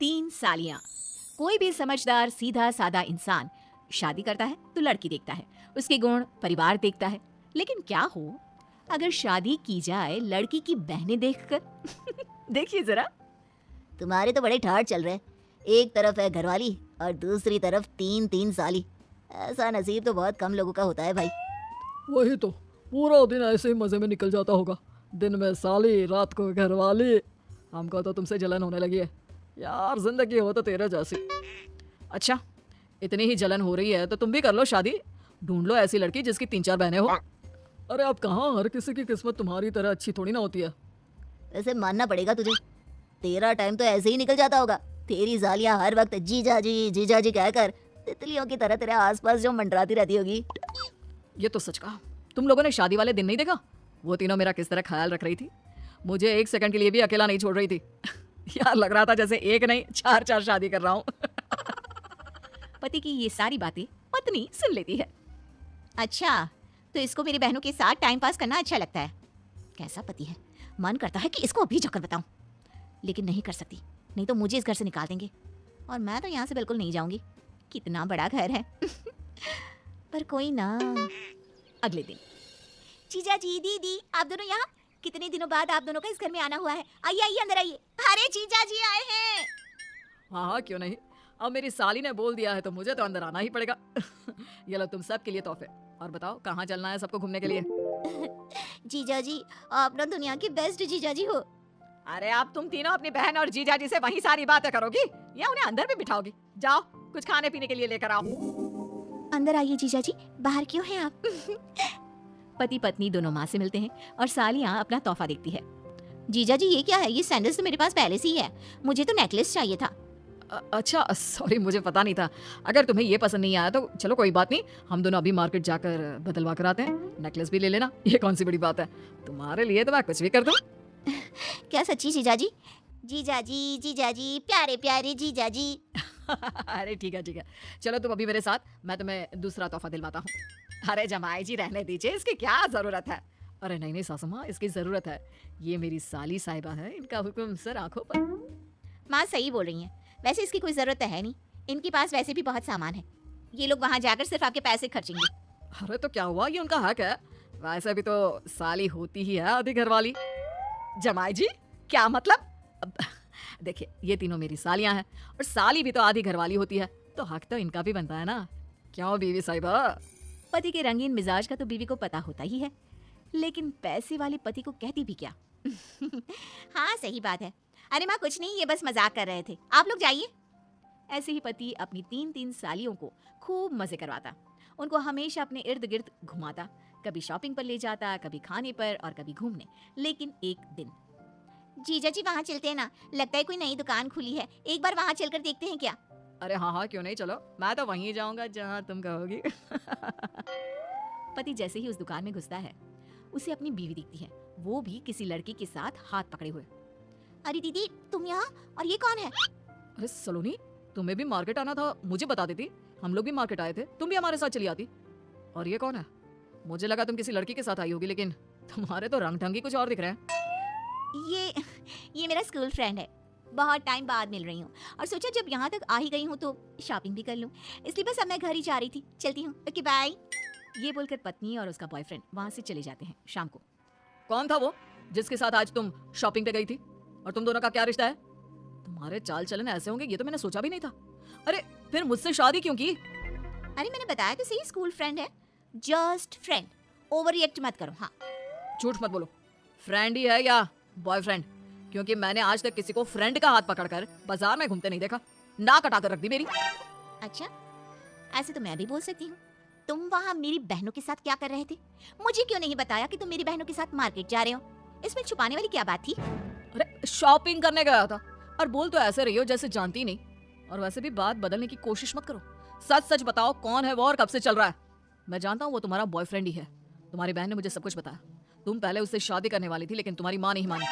3 सालियां। कोई भी समझदार सीधा सादा इंसान शादी करता है तो लड़की देखता है, उसके गुण परिवार देखता है। लेकिन क्या हो अगर शादी की जाए लड़की की बहनें देखकर? देखिए जरा। तुम्हारे तो बड़े ठाठ चल रहे हैं। एक तरफ है घरवाली और दूसरी तरफ 3 साली। ऐसा नसीब तो बहुत कम लोगों का होता है भाई। वही तो, पूरा दिन ऐसे ही मजे में निकल जाता होगा। दिन में साली, रात को घरवाली। हमको तो तुमसे जलन होने लगी है यार, जिंदगी हो तो तेरे जैसी। अच्छा, इतनी ही जलन हो रही है तो तुम भी कर लो शादी। ढूंढ लो ऐसी लड़की जिसकी 3-4 बहनें हो। अरे अब कहाँ, हर किसी की किस्मत तुम्हारी तरह अच्छी थोड़ी ना होती है। वैसे मानना पड़ेगा तुझे, तेरा टाइम तो ऐसे ही निकल जाता होगा। तेरी सालियां हर वक्त जीजा जी कहकर तितलियों की तरह तेरे आसपास जो मंडराती रहती होगी। ये तो सच कहा। तुम लोगों ने शादी वाले दिन नहीं देखा? वो तीनों मेरा किस तरह ख्याल रख रही थी। मुझे 1 सेकंड के लिए भी अकेला नहीं छोड़ रही थी। यार लग रहा था जैसे एक नहीं 4-4 शादी कर रहा हूँ। पति की ये सारी बातें पत्नी सुन लेती है। अच्छा, तो इसको मेरी बहनों के साथ टाइम पास करना अच्छा लगता है। कैसा पति है, मन करता है कि इसको अभी जाकर बताऊं, लेकिन नहीं कर सकती, नहीं तो मुझे इस घर से निकाल देंगे और मैं तो यहाँ से बिल्कुल नहीं जाऊंगी। कितना बड़ा घर है। पर कोई ना। अगले दिन, जीजा जी, दीदी, आप दोनों यहाँ? कितने दिनों बाद आप दोनों का इस घर में आना हुआ है। आइए आइए, अंदर आइए। अरे जीजा जी आए हैं। हाँ क्यों नहीं, अब मेरी साली ने बोल दिया है तो मुझे तो अंदर आना ही पड़ेगा। ये लो तुम सब के लिए तोहफे। और बताओ कहाँ चलना है सबको घूमने के लिए? जीजा जी, आप ना दुनिया की बेस्ट जीजा जी हो। अरे आप तुम तीनों अपनी बहन और जीजा जी से वही सारी बातें करोगी या उन्हें अंदर भी बिठाओगी? जाओ कुछ खाने पीने के लिए लेकर आओ। अंदर आइए जीजा जी, बाहर क्यों हैं आप? पति पत्नी दोनों माँ से मिलते हैं और सालियाँ अपना तोहफा देखती है। जीजा जी ये क्या है? ये सैंडल्स तो मेरे पास पहले से ही है, मुझे तो नेकलेस चाहिए था। अच्छा सॉरी, मुझे पता नहीं था। अगर तुम्हें ये पसंद नहीं आया तो चलो कोई बात नहीं, हम दोनों अभी मार्केट जाकर बदलवा कर आते हैं। नेकलेस भी ले लेना, ये कौन सी बड़ी बात है। तुम्हारे लिए तो मैं कुछ भी कर दूं। क्या सच्ची जीजा जी? जीजा जी, प्यारे प्यारे जीजा जी। अरे ठीक है, चलो तुम अभी मेरे साथ, मैं तुम्हें दूसरा तोहफा दिलवाता हूँ। अरे जमाई जी रहने दीजिए, इसकी क्या जरूरत है। अरे नहीं सासू माँ, इसकी जरूरत है। ये मेरी साली साहिबा है, इनका हुक्म सर आंखों पर। माँ सही बोल रही हैं, वैसे इसकी कोई जरूरत है नहीं, इनके पास वैसे भी बहुत सामान है। ये लोग वहाँ जाकर सिर्फ आपके पैसे खर्चेंगे। अरे तो क्या हुआ, ये उनका हक है। वैसे भी तो साली होती ही है आधी घरवाली। जमाई जी क्या मतलब? देखिए ये तीनों मेरी सालियां हैं और साली भी तो आधी घरवाली होती है, तो हक तो इनका भी बनता है ना। क्यों बीवी साहिबा? पति के रंगीन मिजाज का तो बीवी को पता होता ही है, लेकिन पैसे वाले पति को कहती भी क्या। हाँ सही बात है। अरे माँ कुछ नहीं, ये बस मजाक कर रहे थे, आप लोग जाइए। ऐसे ही पति अपनी 3 सालियों को खूब मजे करवाता, उनको हमेशा अपने इर्द गिर्द घुमाता, कभी शॉपिंग पर ले जाता, कभी खाने पर और कभी घूमने। लेकिन एक दिन, जीजा जी वहाँ चलते हैं ना, लगता है कोई नई दुकान खुली है, एक बार वहाँ चलकर देखते हैं क्या? अरे हाँ क्यों नहीं, चलो मैं तो वहीं जाऊंगा जहाँ तुम कहोगी। पति जैसे ही उस दुकान में घुसता है, उसे अपनी बीवी दिखती है, वो भी किसी लड़के के साथ हाथ पकड़े हुए। अरे दीदी तुम यहाँ, और ये कौन है? अरे सलोनी, तुम्हें भी मार्केट आना था, मुझे बता देती, हम लोग भी मार्केट आए थे, तुम भी हमारे साथ चली आती। और ये कौन है? मुझे लगा तुम किसी लड़की के साथ आई होगी, लेकिन तुम्हारे तो रंग ढंग ही कुछ और दिख रहे हैं। ये मेरा स्कूल फ्रेंड है, बहुत टाइम बाद मिल रही हूँ और सोचा जब यहाँ तक आ ही गई हूँ तो शॉपिंग भी कर लूँ, इसलिए बस अब मैं घर ही जा रही थी, चलती हूँ, ओके बाय। ये बोलकर पत्नी और उसका बॉयफ्रेंड वहाँ से चले जाते हैं। शाम को, कौन था वो जिसके साथ आज तुम शॉपिंग पे गई थी? और तुम दोनों का क्या रिश्ता है? तुम्हारे चाल चलन ऐसे होंगे ये तो मैंने सोचा भी नहीं था। अरे फिर मुझसे शादी क्यों की? अरे मैंने बताया तो सही, स्कूल फ्रेंड है, जस्ट फ्रेंड, ओवर रिएक्ट मत करो। हाँ झूठ मत बोलो, फ्रेंड ही है या बॉयफ्रेंड? क्योंकि मैंने आज तक किसी को फ्रेंड का हाथ पकड़कर बाजार में घूमते नहीं देखा। ना कटा कर रख दी मेरी। अच्छा, ऐसे तो मैं भी बोल सकती हूँ। तुम वहाँ मेरी बहनों के साथ क्या कर रहे थे? मुझे क्यों नहीं बताया कि तुम मेरी बहनों के साथ मार्केट जा रहे हो? इसमें छुपाने वाली क्या बात थी? अरे शॉपिंग करने गया था, और बोल तो ऐसे रही हो जैसे जानती नहीं। और वैसे भी बात बदलने की कोशिश मत करो, सच सच बताओ कौन है वो और कब से चल रहा है? मैं जानता हूँ वो तुम्हारा बॉयफ्रेंड ही है, तुम्हारी बहन ने मुझे सब कुछ बताया। तुम पहले उससे शादी करने वाली थी लेकिन तुम्हारी माँ नहीं मानी।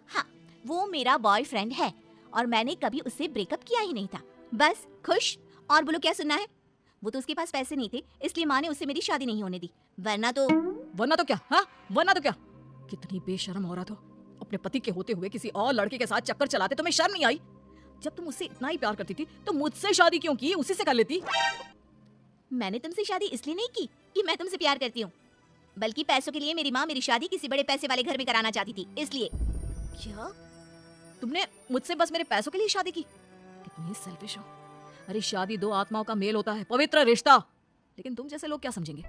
हाँ, वो मेरा बॉयफ्रेंड है और मैंने कभी उससे ब्रेकअप किया ही नहीं था। बस खुश, और बोलो क्या सुनना है? वो तो उसके पास पैसे नहीं थे, इसलिए माँ ने उससे मेरी शादी नहीं होने दी, वरना तो क्या? हाँ वरना तो क्या? कितनी बेशर्म औरत हो, अपने पति के होते हुए किसी और लड़के के साथ चक्कर चलाते, तुम्हें शर्म नहीं आई? जब तुम उससे इतना ही प्यार करती थी तो मुझसे शादी क्यों की? उसी से कर लेती। मैंने तुमसे शादी इसलिए नहीं की कि मैं तुमसे प्यार करती हूँ, बल्कि पैसों के लिए मेरी माँ मेरी शादी किसी बड़े पैसे वाले घर में कराना चाहती थी, इसलिए। क्या तुमने मुझसे बस मेरे पैसों के लिए शादी की? कितनी सेल्फिश हो। अरे शादी दो आत्माओं का मेल होता है, पवित्र रिश्ता। लेकिन तुम जैसे लोग क्या समझेंगे?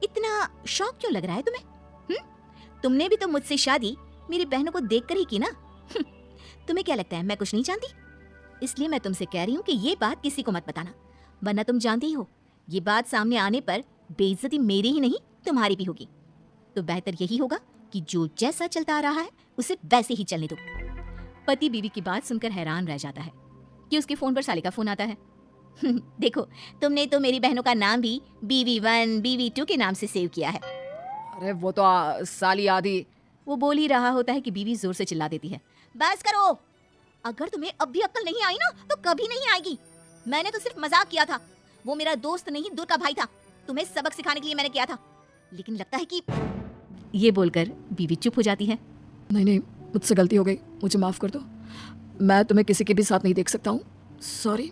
इतना शौक क्यों लग रहा है तुम्हें? तुमने भी तो मुझसे शादी मेरी बहनों को देखकर ही की ना। तुम्हें क्या लगता है मैं कुछ नहीं जानती? इसलिए मैं तुमसे कह रही हूँ कि ये बात किसी को मत बताना, वरना तुम जानती ही हो ये बात सामने आने पर बेइज्जती मेरी ही नहीं तुम्हारी भी होगी। तो बेहतर यही होगा कि जो जैसा चलता आ रहा है उसे वैसे ही चलने दो। पति बीवी की बात सुनकर हैरान रह जाता है कि उसके फोन पर साली का फोन आता है। देखो, तुमने तो मेरी बहनों का नाम भी BV1 BV2 के नाम से सेव किया है। अरे वो तो साली आदि। वो बोल ही रहा होता है कि बीवी जोर से चिल्ला देती है। बस करो, अगर तुम्हें अब भी अक्ल नहीं आई ना तो कभी नहीं आएगी। मैंने तो सिर्फ मजाक किया था, वो मेरा दोस्त नहीं दूर का भाई था। तुम्हें सबक सिखाने के लिए मैंने किया था, लेकिन लगता है कि ये बोलकर बीवी चुप हो जाती है। नहीं नहीं, मुझसे गलती हो गई, मुझे माफ कर दो। मैं तुम्हें किसी के भी साथ नहीं देख सकता हूँ, सॉरी।